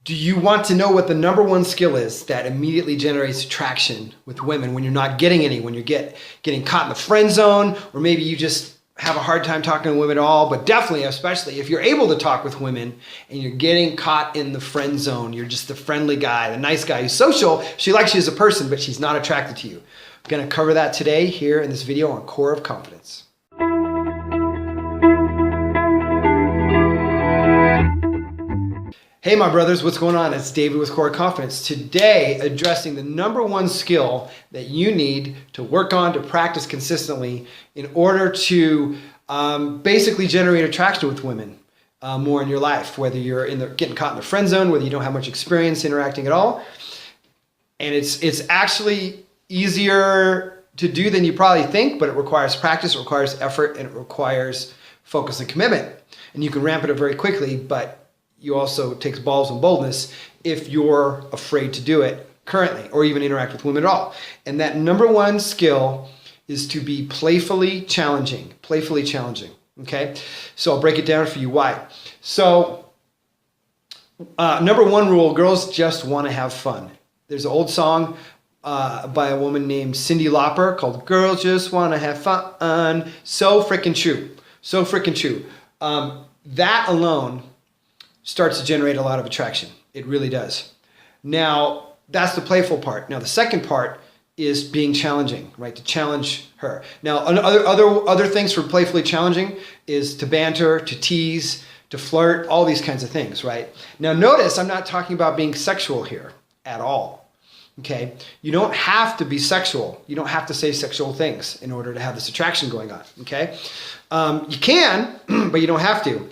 Do you want to know what the #1 skill is that immediately generates attraction with women when you're not getting any, when you're getting caught in the friend zone, or maybe you just have a hard time talking to women at all, but definitely, especially if you're able to talk with women and you're getting caught in the friend zone, you're just the friendly guy, the nice guy who's social, she likes you as a person, but she's not attracted to you. I'm gonna cover that today here in this video on Core of Confidence. Hey my brothers, what's going on? It's David with Core of Confidence. Today, addressing the #1 skill that you need to work on, to practice consistently in order to basically generate attraction with women more in your life, whether you're getting caught in the friend zone, whether you don't have much experience interacting at all. And it's actually easier to do than you probably think, but it requires practice, it requires effort, and it requires focus and commitment. And you can ramp it up very quickly, but you also takes balls and boldness if you're afraid to do it currently or even interact with women at all. And that #1 skill is to be playfully challenging, okay? So I'll break it down for you why. So #1 rule, girls just want to have fun. There's an old song by a woman named Cyndi Lauper called Girls Just Want to Have Fun. So freaking true, so freaking true. That alone starts to generate a lot of attraction. It really does. Now, that's the playful part. Now, the second part is being challenging, right? To challenge her. Now, other things for playfully challenging is to banter, to tease, to flirt, all these kinds of things, right? Now, notice I'm not talking about being sexual here at all, okay? You don't have to be sexual. You don't have to say sexual things in order to have this attraction going on, okay? You can, but you don't have to.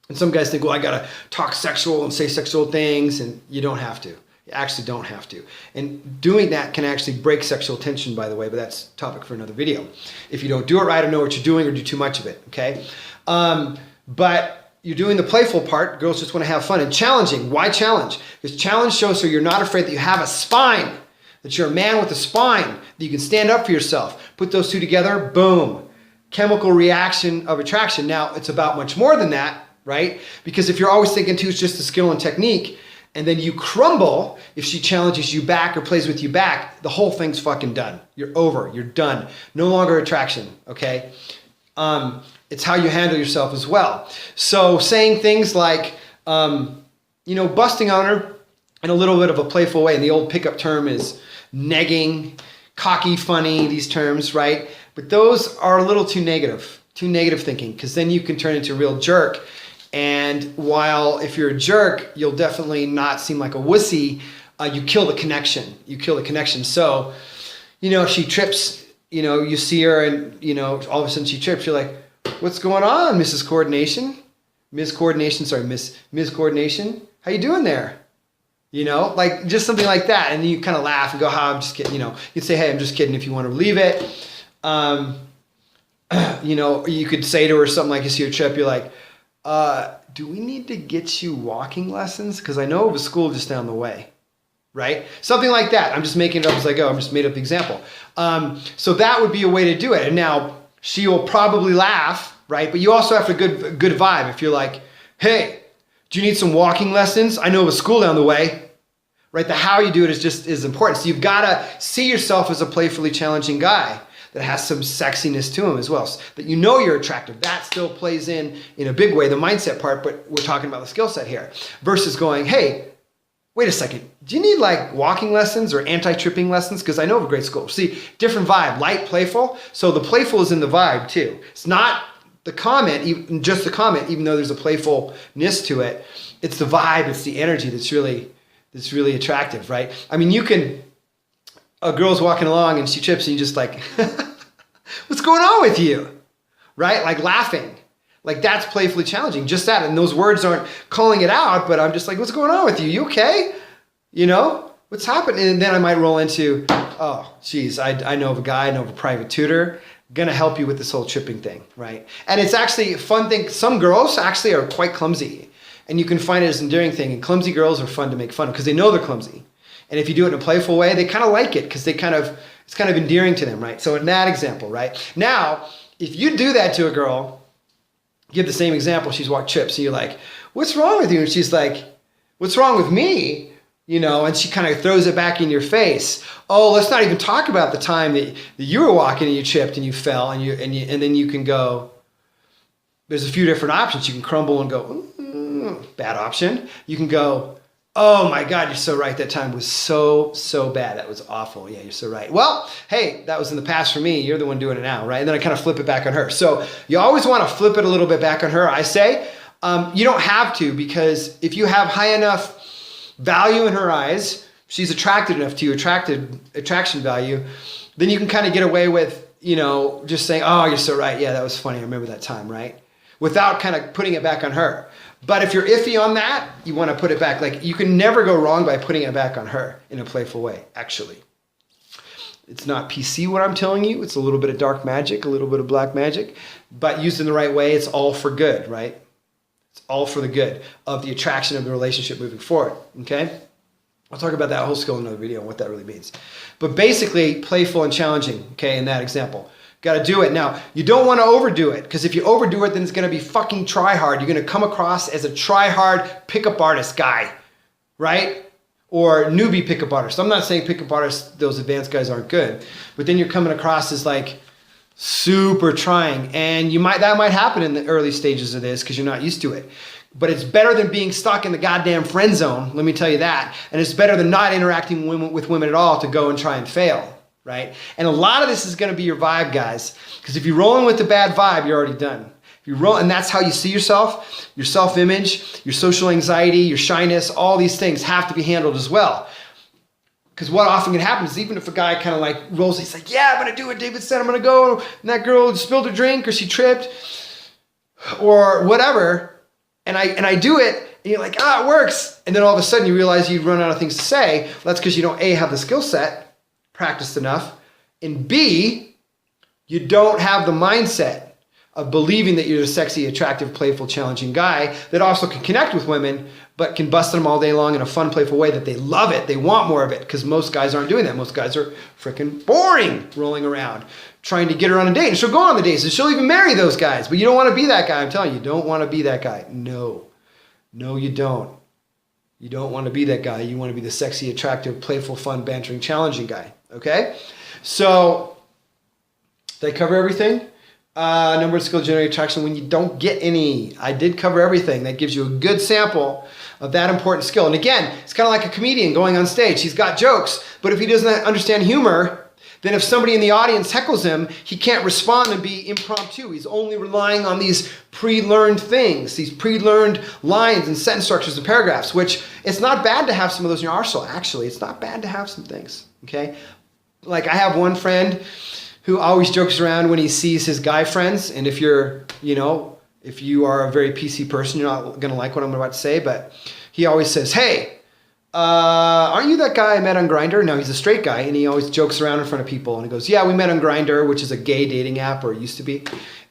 And some guys think, well, I gotta talk sexual and say sexual things, and you don't have to. You actually don't have to. And doing that can actually break sexual tension, by the way, but that's a topic for another video. If you don't do it right or know what you're doing or do too much of it, okay? But you're doing the playful part. Girls just wanna have fun. And challenging, why challenge? Because challenge shows so you're not afraid that you have a spine, that you're a man with a spine, that you can stand up for yourself. Put those two together, boom. Chemical reaction of attraction. Now, it's about much more than that, right? Because if you're always thinking too, it's just the skill and technique, and then you crumble if she challenges you back or plays with you back, the whole thing's fucking done. You're over, you're done. No longer attraction, okay? It's how you handle yourself as well. So saying things like, busting on her in a little bit of a playful way, and the old pickup term is negging, cocky, funny, these terms, right? But those are a little too negative thinking, because then you can turn into a real jerk. And while if you're a jerk, you'll definitely not seem like a wussy, you kill the connection. So, if she trips, you see her and, all of a sudden she trips, you're like, what's going on, Mrs. Coordination? Ms. Coordination? How you doing there? Like just something like that. And you kind of laugh and go, I'm just kidding. You'd say, hey, I'm just kidding if you want to leave it. You could say to her something like, you see her trip, you're like, do we need to get you walking lessons? Because I know of a school just down the way, right? Something like that. I'm just making it up as I go. I'm just made up the example. So that would be a way to do it. And now she will probably laugh, right? But you also have a good vibe. If you're like, hey, do you need some walking lessons? I know of a school down the way, right? The how you do it is important. So you've got to see yourself as a playfully challenging guy that has some sexiness to him as well, so that you're attractive. That still plays in a big way, the mindset part, but we're talking about the skill set here. Versus going, hey, wait a second, do you need like walking lessons or anti-tripping lessons? Because I know of a great school. See, different vibe, light, playful. So the playful is in the vibe too. It's not the comment, just the comment, even though there's a playfulness to it. It's the vibe, it's the energy that's really attractive, right? I mean, a girl's walking along and she trips and you just like, what's going on with you? Right? Like laughing. Like that's playfully challenging. Just that. And those words aren't calling it out, but I'm just like, what's going on with you? You okay? What's happening? And then I might roll into, oh, geez, I know of a guy, I know of a private tutor, gonna help you with this whole tripping thing, right? And it's actually a fun thing. Some girls actually are quite clumsy, and you can find it as an endearing thing. And clumsy girls are fun to make fun of because they know they're clumsy. And if you do it in a playful way, they kind of like it because it's kind of endearing to them, right? So in that example, right? Now, if you do that to a girl, give the same example, she's walked trips, so you're like, what's wrong with you? And she's like, what's wrong with me? You know, and she kind of throws it back in your face. Oh, let's not even talk about the time that you were walking and you tripped and you fell and then you can go, there's a few different options. You can crumble and go, bad option. You can go, oh my God, you're so right. That time was so bad. That was awful. Yeah, you're so right. Well, hey, that was in the past for me. You're the one doing it now, right? And then I kind of flip it back on her. So you always want to flip it a little bit back on her, I say. You don't have to, because if you have high enough value in her eyes, she's attracted enough to you, attraction value, then you can kind of get away with, you know, just saying, oh, you're so right. Yeah, that was funny. I remember that time, right? Without kind of putting it back on her. But if you're iffy on that, you want to put it back. Like, you can never go wrong by putting it back on her in a playful way, actually. It's not PC what I'm telling you. It's a little bit of dark magic, a little bit of black magic, but used in the right way, it's all for good, right? It's all for the good of the attraction of the relationship moving forward, okay? I'll talk about that whole skill in another video and what that really means. But basically, playful and challenging, okay, in that example. Got to do it. Now, you don't want to overdo it, because if you overdo it, then it's going to be fucking try hard. You're going to come across as a try hard pickup artist guy, right? Or newbie pickup artist. I'm not saying pickup artists, those advanced guys aren't good, but then you're coming across as like super trying, and that might happen in the early stages of this because you're not used to it. But it's better than being stuck in the goddamn friend zone, let me tell you that. And it's better than not interacting with women at all to go and try and fail, right? And a lot of this is going to be your vibe, guys, because if you're rolling with the bad vibe, you're already done. If you roll, and that's how you see yourself, your self-image, your social anxiety, your shyness, all these things have to be handled as well. Because what often can happen is, even if a guy kind of like rolls, he's like, yeah, I'm going to do what David said, I'm going to go, and that girl spilled her drink, or she tripped, or whatever, and I do it, and you're like, it works, and then all of a sudden you realize you run out of things to say. Well, that's because you don't, A, have the skill set, practiced enough, and B, you don't have the mindset of believing that you're a sexy, attractive, playful, challenging guy that also can connect with women, but can bust them all day long in a fun, playful way that they love it. They want more of it, because most guys aren't doing that. Most guys are freaking boring, rolling around, trying to get her on a date. And she'll go on the dates, and she'll even marry those guys. But you don't want to be that guy. I'm telling you, you don't want to be that guy. No, you don't. You don't want to be that guy. You want to be the sexy, attractive, playful, fun, bantering, challenging guy. Okay? So, did I cover everything? Number of skill generate attraction when you don't get any. I did cover everything. That gives you a good sample of that important skill. And again, it's kind of like a comedian going on stage. He's got jokes, but if he doesn't understand humor, then if somebody in the audience heckles him, he can't respond and be impromptu. He's only relying on these pre-learned things, these pre-learned lines and sentence structures and paragraphs, which it's not bad to have some of those in your arsenal, actually. It's not bad to have some things, okay? Like, I have one friend who always jokes around when he sees his guy friends. And if you're, if you are a very PC person, you're not going to like what I'm about to say, but he always says, hey, aren't you that guy I met on Grindr? No, he's a straight guy, and he always jokes around in front of people. And he goes, yeah, we met on Grindr, which is a gay dating app, or it used to be.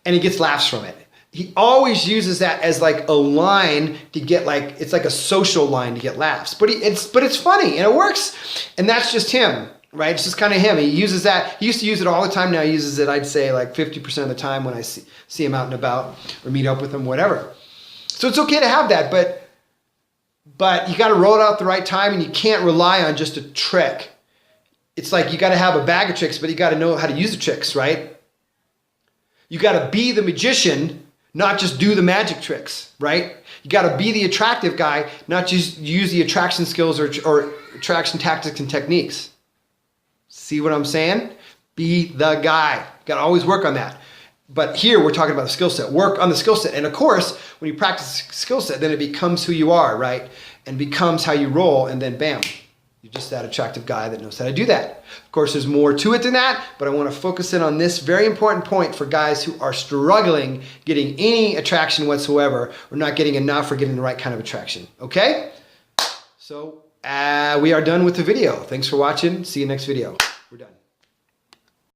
And he gets laughs from it. He always uses that as like a line to get like, it's like a social line to get laughs. But it's funny, and it works. And that's just him. Right? It's just kind of him. He uses that. He used to use it all the time. Now he uses it, I'd say, like 50% of the time when I see him out and about or meet up with him, whatever. So it's okay to have that, but you got to roll it out at the right time, and you can't rely on just a trick. It's like you got to have a bag of tricks, but you got to know how to use the tricks, right? You got to be the magician, not just do the magic tricks, right? You got to be the attractive guy, not just use the attraction skills or attraction tactics and techniques. See what I'm saying? Be the guy. Got to always work on that. But here we're talking about the skill set. Work on the skill set. And of course, when you practice skill set, then it becomes who you are, right? And becomes how you roll, and then bam, you're just that attractive guy that knows how to do that. Of course, there's more to it than that, but I want to focus in on this very important point for guys who are struggling getting any attraction whatsoever, or not getting enough, or getting the right kind of attraction. Okay? So we are done with the video. Thanks for watching. See you next video.